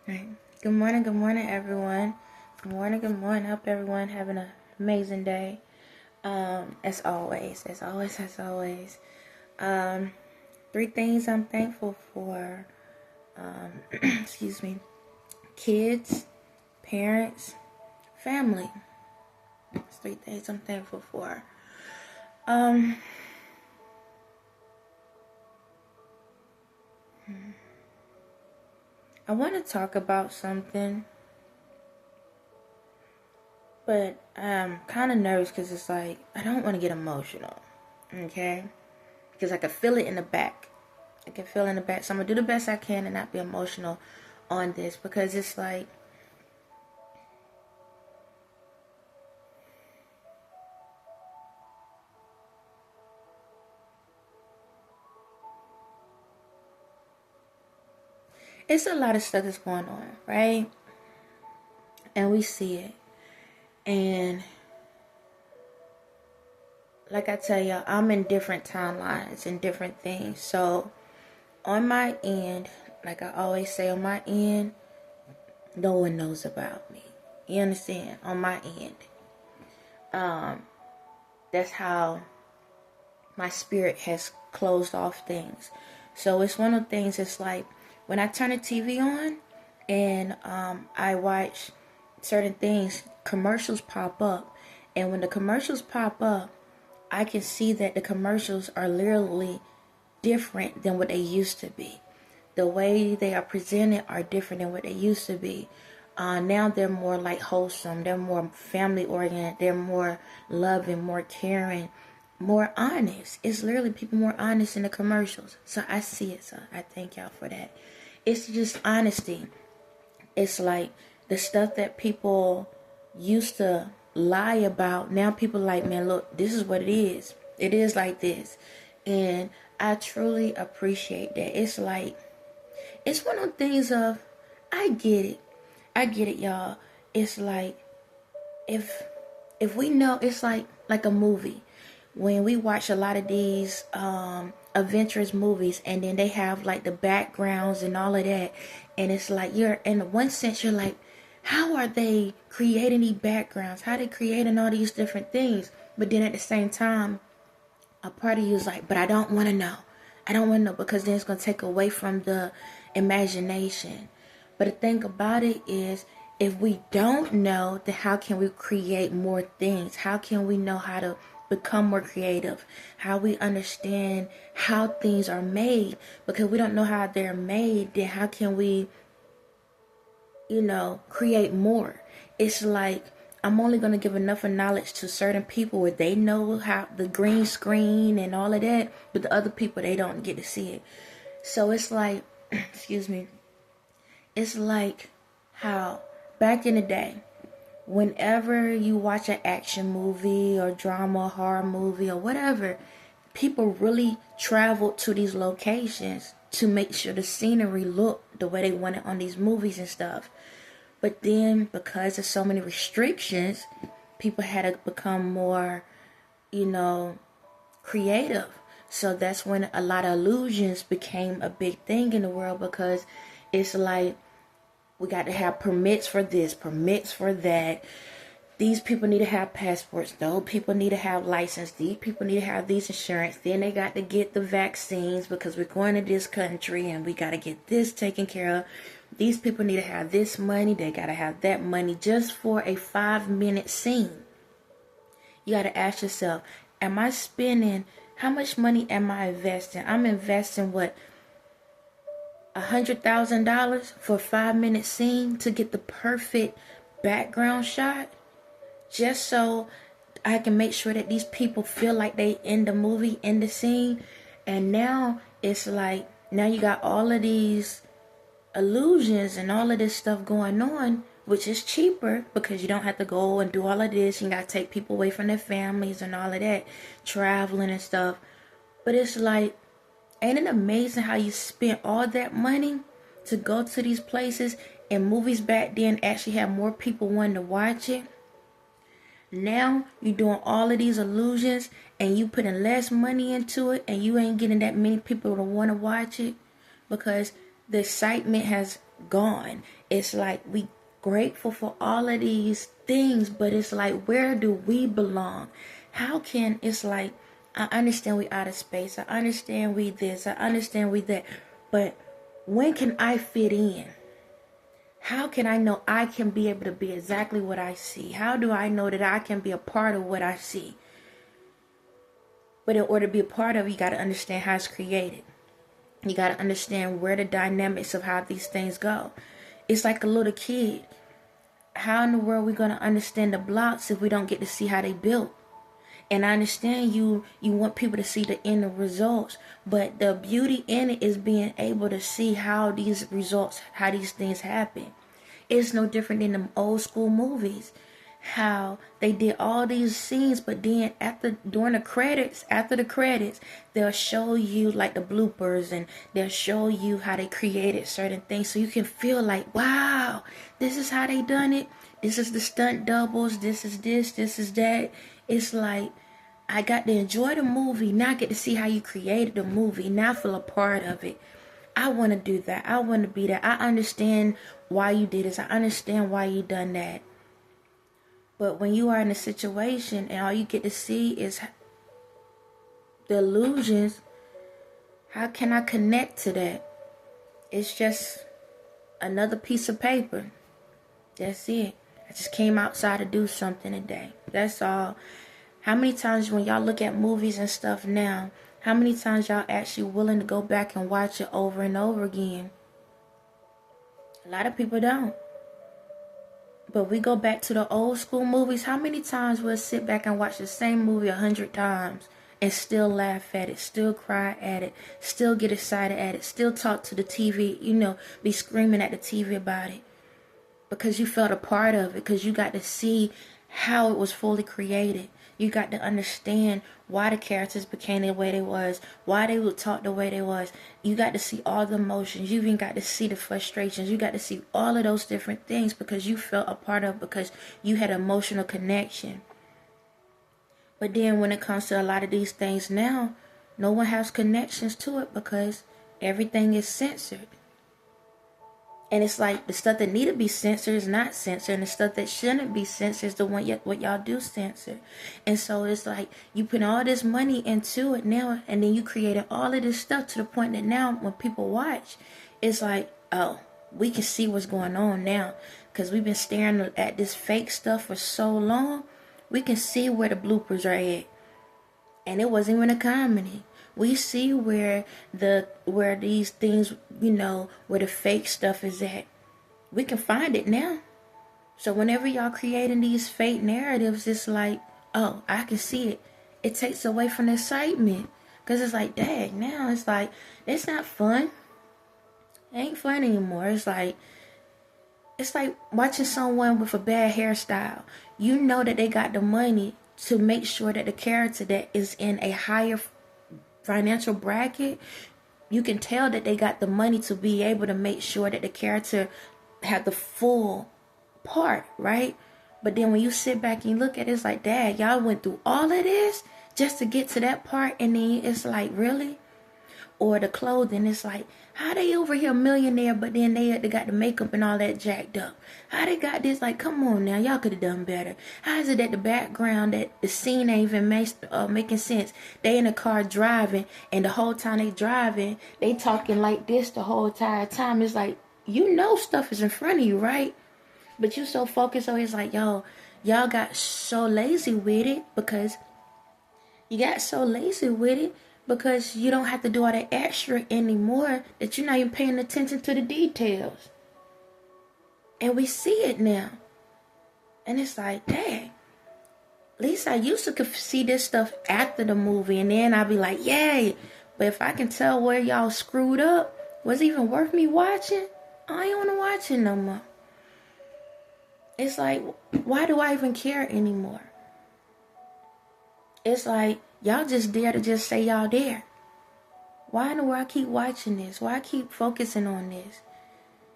Right. Good morning, everyone. Good morning. Hope everyone having an amazing day. As always. Um, Three things I'm thankful for. Excuse me. Kids, parents, family. That's three things I'm thankful for. Um, I want to talk about something, but I'm kind of nervous because it's like I don't want to get emotional. Okay. Because I can feel it in the back. I can feel in the back. So I'm going to do the best I can and not be emotional on this. Because it's like, it's a lot of stuff that's going on, right? And we see it. And like I tell you, I'm in different timelines and different things. So on my end, like I always say, on my end, no one knows about me. You understand? On my end. That's how my spirit has closed off things. So it's one of the things, it's like when I turn the TV on and I watch certain things, commercials pop up. And when the commercials pop up, I can see that the commercials are literally different than what they used to be. The way they are presented are different than what they used to be. Now they're more like wholesome. They're more family oriented. They're more loving, more caring, more honest. It's literally people more honest in the commercials. So I see it. So I thank y'all for that. It's just honesty. It's like the stuff that people used to lie about. Now people like, man, look, this is what it is. It is like this. And I truly appreciate that. It's like, it's one of the things of, I get it. I get it, y'all. It's like, if we know, it's like a movie. When we watch a lot of these adventurous movies, and then they have like the backgrounds and all of that, and it's like you're in one sense you're like, how are they creating these backgrounds? How are they creating all these different things? But then at the same time, a part of you is like, but I don't want to know. I don't want to know because then it's going to take away from the imagination. But the thing about it is, if we don't know, then how can we create more things? How can we know how to become more creative? How we understand how things are made? Because we don't know how they're made, then how can we, create more? It's like, I'm only going to give enough of knowledge to certain people where they know how the green screen and all of that, but the other people, they don't get to see it. So it's like, excuse me, it's like how back in the day, whenever you watch an action movie or drama, horror movie or whatever, people really traveled to these locations to make sure the scenery looked the way they wanted on these movies and stuff. But then because of so many restrictions, people had to become more, creative. So that's when a lot of illusions became a big thing in the world, because it's like, we got to have permits for this, permits for that. These people need to have passports. Those people need to have license. These people need to have these insurance. Then they got to get the vaccines because we're going to this country and we got to get this taken care of. These people need to have this money. They got to have that money just for a 5-minute scene. You got to ask yourself, am I spending, how much money am I investing? I'm investing what? $100,000 for a 5-minute scene to get the perfect background shot, just so I can make sure that these people feel like they in the movie, in the scene. And now it's like, now you got all of these illusions and all of this stuff going on, which is cheaper because you don't have to go and do all of this. You got to take people away from their families and all of that, traveling and stuff. But it's like, ain't it amazing how you spent all that money to go to these places, and movies back then actually had more people wanting to watch it? Now you're doing all of these illusions and you putting less money into it, and you ain't getting that many people to want to watch it because the excitement has gone. It's like we grateful for all of these things, but it's like, where do we belong? How can, it's like, I understand we out of space, I understand we this, I understand we that, but when can I fit in? How can I know I can be able to be exactly what I see? How do I know that I can be a part of what I see? But in order to be a part of it, you got to understand how it's created. You got to understand where the dynamics of how these things go. It's like a little kid. How in the world are we going to understand the blocks if we don't get to see how they built? And I understand you want people to see the end results, but the beauty in it is being able to see how these results, how these things happen. It's no different than the old school movies. How they did all these scenes, but then during the credits, after the credits, they'll show you like the bloopers, and they'll show you how they created certain things, so you can feel like, wow, this is how they done it. This is the stunt doubles. This is this. This is that. It's like, I got to enjoy the movie. Now I get to see how you created the movie. Now I feel a part of it. I want to do that. I want to be that. I understand why you did this. I understand why you done that. But when you are in a situation and all you get to see is the illusions, how can I connect to that? It's just another piece of paper. That's it. I just came outside to do something today. That's all. How many times when y'all look at movies and stuff now, how many times y'all actually willing to go back and watch it over and over again? A lot of people don't. But we go back to the old school movies. How many times we'll sit back and watch the same movie 100 times and still laugh at it, still cry at it, still get excited at it, still talk to the TV, be screaming at the TV about it? Because you felt a part of it, because you got to see how it was fully created. You got to understand why the characters became the way they was, why they would talk the way they was. You got to see all the emotions. You even got to see the frustrations. You got to see all of those different things because you felt a part of it, because you had an emotional connection. But then when it comes to a lot of these things now, no one has connections to it because everything is censored. And it's like the stuff that need to be censored is not censored, and the stuff that shouldn't be censored is the one what y'all do censor. And so it's like you put all this money into it now, and then you created all of this stuff to the point that now when people watch, it's like, oh, we can see what's going on now because we've been staring at this fake stuff for so long. We can see where the bloopers are at, and it wasn't even a comedy. We see where these things, where the fake stuff is at. We can find it now. So whenever y'all creating these fake narratives, it's like, oh, I can see it. It takes away from the excitement. Because it's like, dang, now it's like, it's not fun. It ain't fun anymore. It's like watching someone with a bad hairstyle. You know that they got the money to make sure that the character that is in a higher financial bracket, you can tell that they got the money to be able to make sure that the character have the full part, right? But then when you sit back and you look at it, it's like, dad, y'all went through all of this just to get to that part, and then it's like, really? Or the clothing, it's like, how they over here millionaire, but then they got the makeup and all that jacked up? How they got this? Like, come on now, y'all could have done better. How is it that the background, that the scene ain't even making sense? They in the car driving, and the whole time they driving, they talking like this the whole entire time. It's like, stuff is in front of you, right? But you so focused on it's like, y'all got so lazy with it because you don't have to do all that extra anymore, that you're not even paying attention to the details. And we see it now. And it's like, dang. At least I used to see this stuff after the movie, and then I'd be like, yay. But if I can tell where y'all screwed up, was it even worth me watching? I ain't want to watch it no more. It's like, why do I even care anymore? It's like, y'all just dare to just say y'all there. Why in the world I keep watching this? Why I keep focusing on this?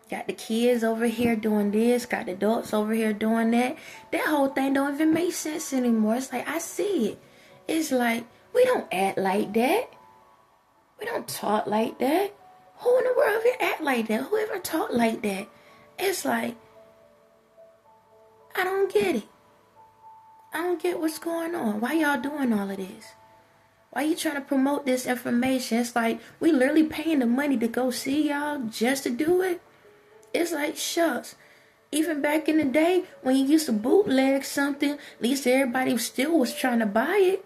Got the kids over here doing this, got the adults over here doing that. That whole thing don't even make sense anymore. It's like, I see it. It's like, we don't act like that. We don't talk like that. Who in the world ever act like that? Who ever talk like that? It's like, I don't get it. I don't get what's going on. Why y'all doing all of this? Why you trying to promote this information? It's like, we literally paying the money to go see y'all just to do it. It's like, shucks. Even back in the day, when you used to bootleg something, at least everybody still was trying to buy it.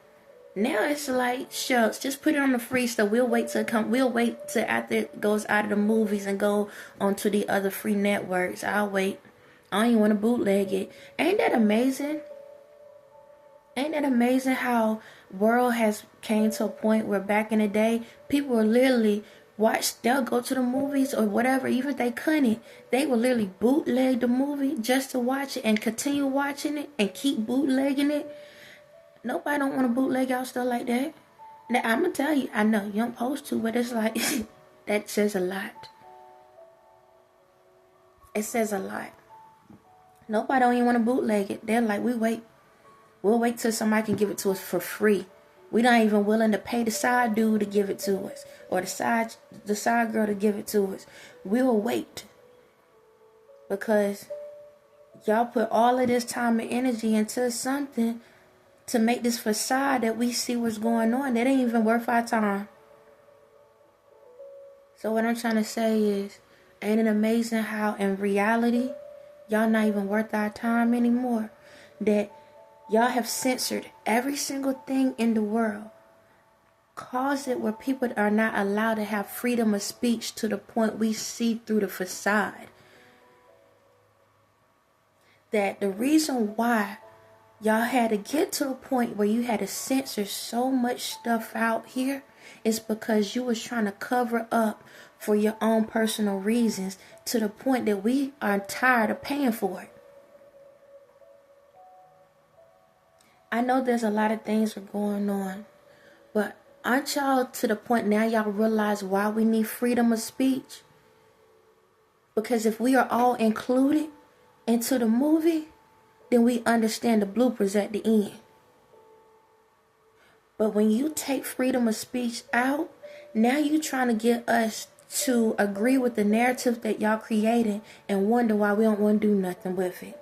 Now it's like, shucks, just put it on the free stuff. We'll wait till after it goes out of the movies and go onto the other free networks. I'll wait. I don't even want to bootleg it. Ain't that amazing? Ain't that amazing how world has came to a point where back in the day, people were literally they'll go to the movies or whatever, even if they couldn't, they would literally bootleg the movie just to watch it and continue watching it and keep bootlegging it. Nobody don't want to bootleg out stuff like that. Now, I'm going to tell you, I know you don't supposed to, but it's like, that says a lot. It says a lot. Nobody don't even want to bootleg it. They're like, we'll wait till somebody can give it to us for free. We're not even willing to pay the side dude to give it to us, or the side girl to give it to us. We'll wait. Because y'all put all of this time and energy into something to make this facade that we see what's going on. That ain't even worth our time. So what I'm trying to say is, ain't it amazing how in reality, y'all not even worth our time anymore? That y'all have censored every single thing in the world. Caused it where people are not allowed to have freedom of speech to the point we see through the facade. That the reason why y'all had to get to a point where you had to censor so much stuff out here is because you was trying to cover up for your own personal reasons, to the point that we are tired of paying for it. I know there's a lot of things that are going on, but aren't y'all to the point now y'all realize why we need freedom of speech? Because if we are all included into the movie, then we understand the bloopers at the end. But when you take freedom of speech out, now you trying to get us to agree with the narrative that y'all created and wonder why we don't want to do nothing with it.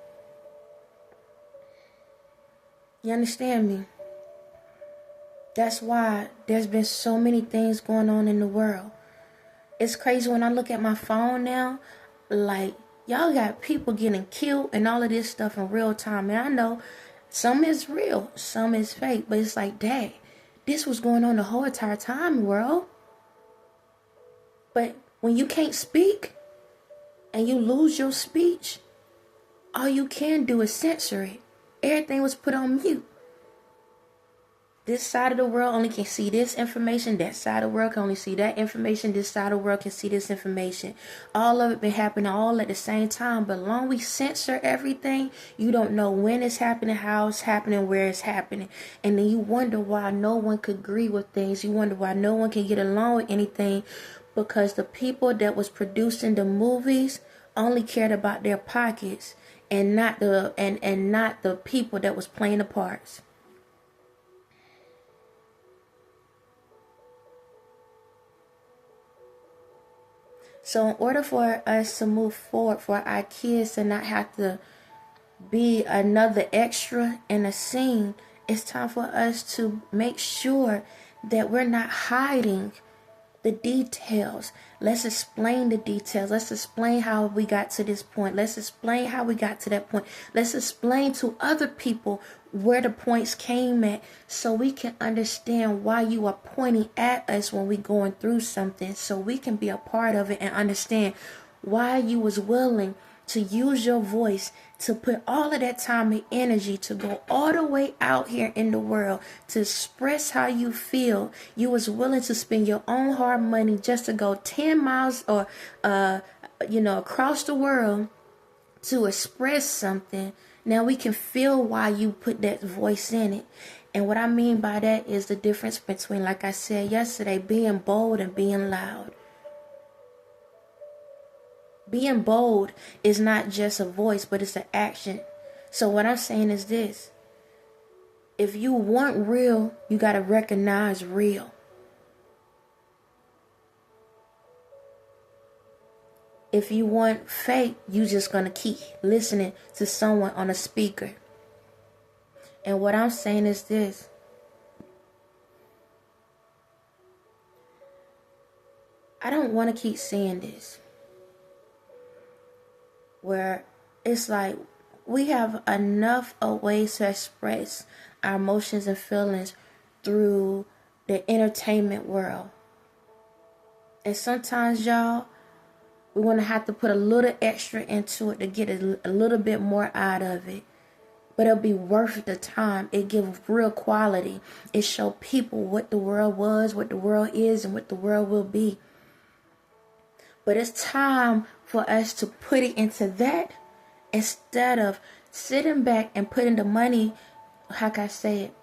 You understand me? That's why there's been so many things going on in the world. It's crazy when I look at my phone now, like, y'all got people getting killed and all of this stuff in real time. And I know some is real, some is fake, but it's like, dang, this was going on the whole entire time, world. But when you can't speak and you lose your speech, all you can do is censor it. Everything was put on mute. This side of the world only can see this information. That side of the world can only see that information. This side of the world can see this information. All of it been happening all at the same time. But long we censor everything, you don't know when it's happening, how it's happening, where it's happening. And then you wonder why no one could agree with things. You wonder why no one can get along with anything. Because the people that was producing the movies only cared about their pockets and not the people that was playing the parts. So in order for us to move forward, for our kids to not have to be another extra in a scene, it's time for us to make sure that we're not hiding the details. Let's explain the details. Let's explain how we got to this point. Let's explain how we got to that point. Let's explain to other people where the points came at, so we can understand why you are pointing at us when we're going through something, so we can be a part of it and understand why you was willing to use your voice, to put all of that time and energy to go all the way out here in the world to express how you feel. You was willing to spend your own hard money just to go 10 miles or across the world to express something. Now we can feel why you put that voice in it. And what I mean by that is the difference between, like I said yesterday, being bold and being loud. Being bold is not just a voice, but it's an action. So what I'm saying is this. If you want real, you got to recognize real. If you want fake, you just gonna keep listening to someone on a speaker. And what I'm saying is this. I don't want to keep seeing this, where it's like we have enough of ways to express our emotions and feelings through the entertainment world. And sometimes, y'all, we're going to have to put a little extra into it to get a little bit more out of it. But it'll be worth the time. It gives real quality. It shows people what the world was, what the world is, and what the world will be. But it's time for us to put it into that instead of sitting back and putting the money, how can I say it,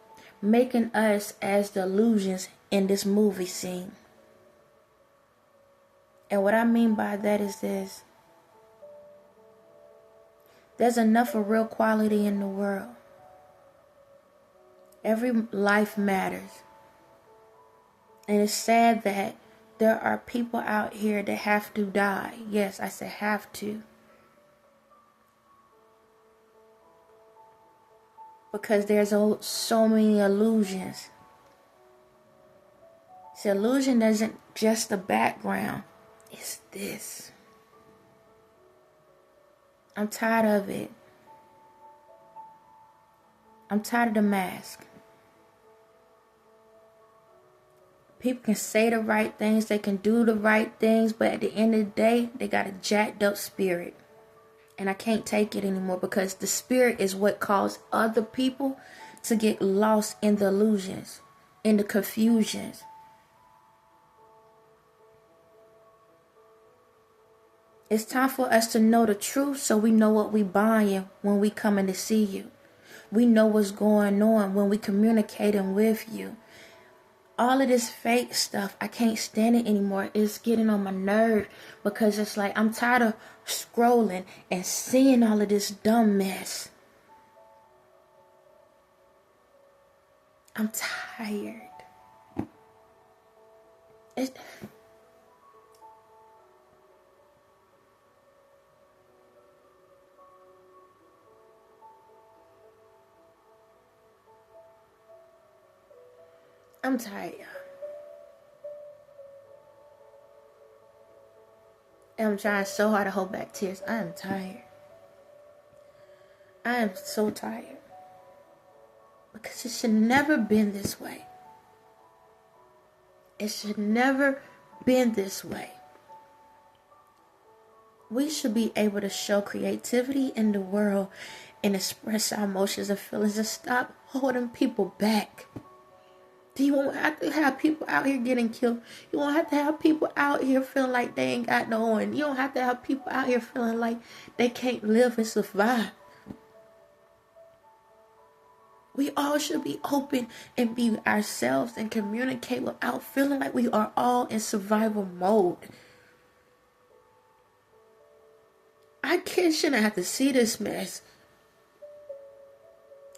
making us as the illusions in this movie scene. And what I mean by that is this. There's enough of real quality in the world. Every life matters. And it's sad that there are people out here that have to die. Yes, I said have to. Because there's so many illusions. The illusion isn't just the background. It's this. I'm tired of it. I'm tired of the mask. People can say the right things, they can do the right things, but at the end of the day, they got a jacked up spirit. And I can't take it anymore because the spirit is what caused other people to get lost in the illusions, in the confusions. It's time for us to know the truth so we know what we buying when we coming to see you. We know what's going on when we communicating with you. All of this fake stuff, I can't stand it anymore. It's getting on my nerve because it's like I'm tired of scrolling and seeing all of this dumb mess. I'm tired. I'm tired, y'all. And I'm trying so hard to hold back tears. I am tired. I am so tired. Because it should never been this way. It should never been this way. We should be able to show creativity in the world and express our emotions and feelings and stop holding people back. You won't have to have people out here getting killed. You won't have to have people out here feeling like they ain't got no one. You don't have to have people out here feeling like they can't live and survive. We all should be open and be ourselves and communicate without feeling like we are all in survival mode. Our kids shouldn't have to see this mess.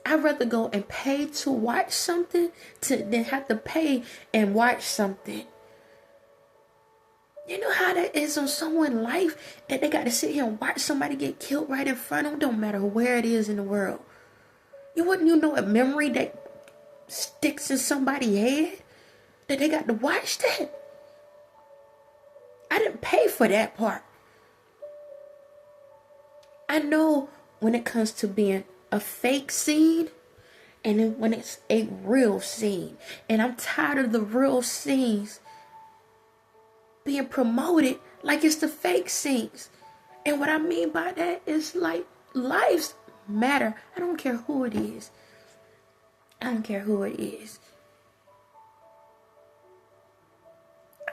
I'd rather go and pay to watch something than have to pay and watch something. You know how that is on someone's life that they got to sit here and watch somebody get killed right in front of them, don't matter where it is in the world. You know a memory that sticks in somebody's head that they got to watch that? I didn't pay for that part. I know when it comes to being a fake scene and then when it's a real scene. And I'm tired of the real scenes being promoted like it's the fake scenes. And what I mean by that is like lives matter. I don't care who it is. I don't care who it is.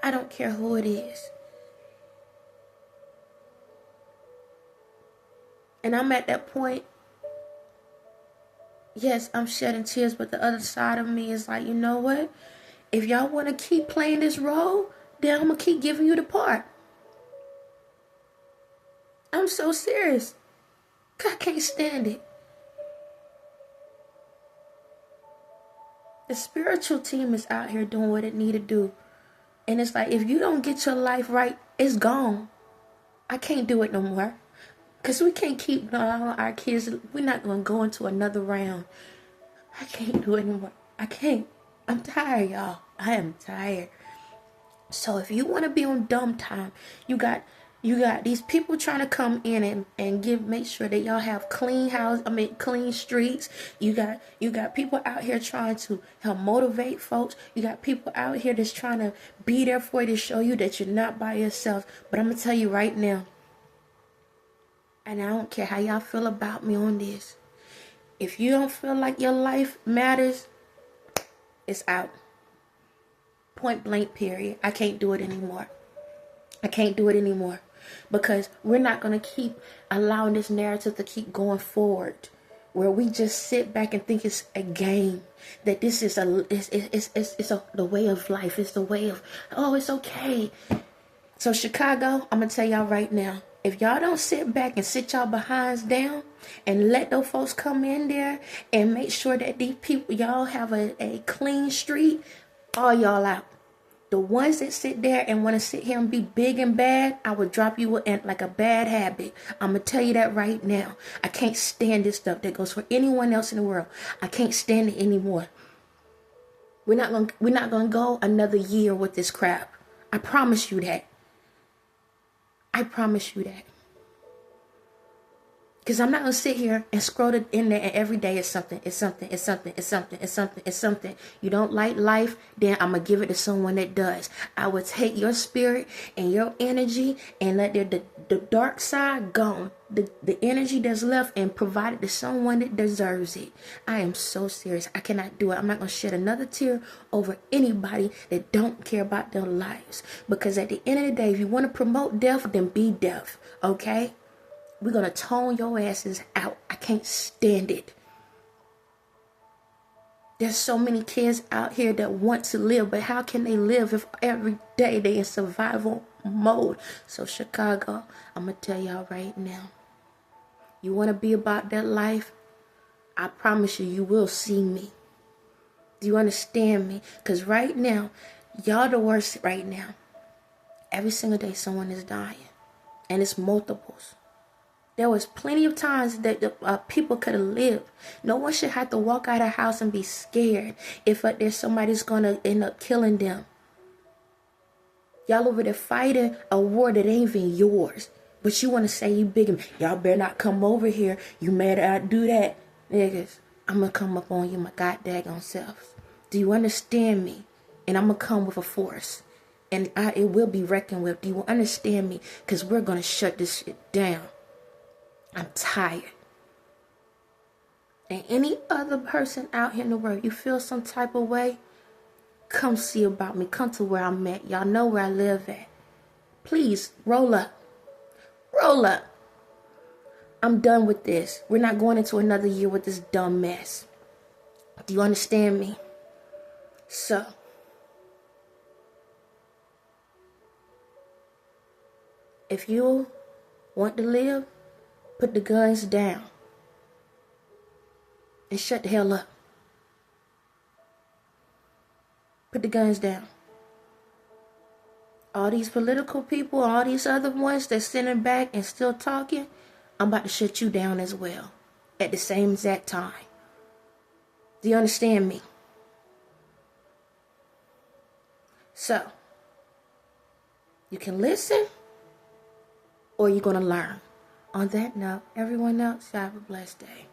I don't care who it is. And I'm at that point. Yes, I'm shedding tears, but the other side of me is like, you know what? If y'all want to keep playing this role, then I'm going to keep giving you the part. I'm so serious. I can't stand it. The spiritual team is out here doing what it need to do. And it's like, if you don't get your life right, it's gone. I can't do it no more. Because we can't keep all our kids. We're not going to go into another round. I can't do it anymore. I can't. I'm tired, y'all. I am tired. So if you want to be on dumb time, you got these people trying to come in and make sure that y'all have clean streets. You got people out here trying to help motivate folks. You got people out here that's trying to be there for you to show you that you're not by yourself. But I'm gonna tell you right now, and I don't care how y'all feel about me on this. If you don't feel like your life matters, it's out. Point blank, period. I can't do it anymore. I can't do it anymore. Because we're not going to keep allowing this narrative to keep going forward. Where we just sit back and think it's a game. That this is the way of life. It's the way of, oh, it's okay. So Chicago, I'm going to tell y'all right now. If y'all don't sit back and sit y'all behinds down and let those folks come in there and make sure that these people, y'all have a clean street, all y'all out. The ones that sit there and want to sit here and be big and bad, I would drop you in like a bad habit. I'm going to tell you that right now. I can't stand this stuff that goes for anyone else in the world. I can't stand it anymore. We're not going to go another year with this crap. I promise you that. I promise you that. Because I'm not going to sit here and scroll it in there and every day it's something. You don't like life, then I'm going to give it to someone that does. I will take your spirit and your energy and let the dark side go. The energy that's left and provide it to someone that deserves it. I am so serious. I cannot do it. I'm not going to shed another tear over anybody that don't care about their lives. Because at the end of the day, if you want to promote death, then be deaf. Okay? We're going to tone your asses out. I can't stand it. There's so many kids out here that want to live, but how can they live if every day they in survival mode? So Chicago, I'm going to tell y'all right now. You want to be about that life? I promise you, you will see me. Do you understand me? Because right now, y'all the worst right now. Every single day someone is dying. And it's multiples. There was plenty of times that people could have lived. No one should have to walk out of the house and be scared if there's somebody's going to end up killing them. Y'all over there fighting a war that ain't even yours. But you want to say you big and y'all better not come over here. You mad I do that. Niggas, I'm going to come up on you my goddamn self. Do you understand me? And I'm going to come with a force. And it will be reckoned with. Do you understand me? Because we're going to shut this shit down. I'm tired. And any other person out here in the world, you feel some type of way, come see about me. Come to where I'm at. Y'all know where I live at. Please, roll up. Roll up. I'm done with this. We're not going into another year with this dumb mess. Do you understand me? So, if you want to live, put the guns down and shut the hell up. Put the guns down. All these political people, all these other ones that's sitting back and still talking, I'm about to shut you down as well at the same exact time. Do you understand me? So, you can listen or you're going to learn. On that note, everyone else, have a blessed day.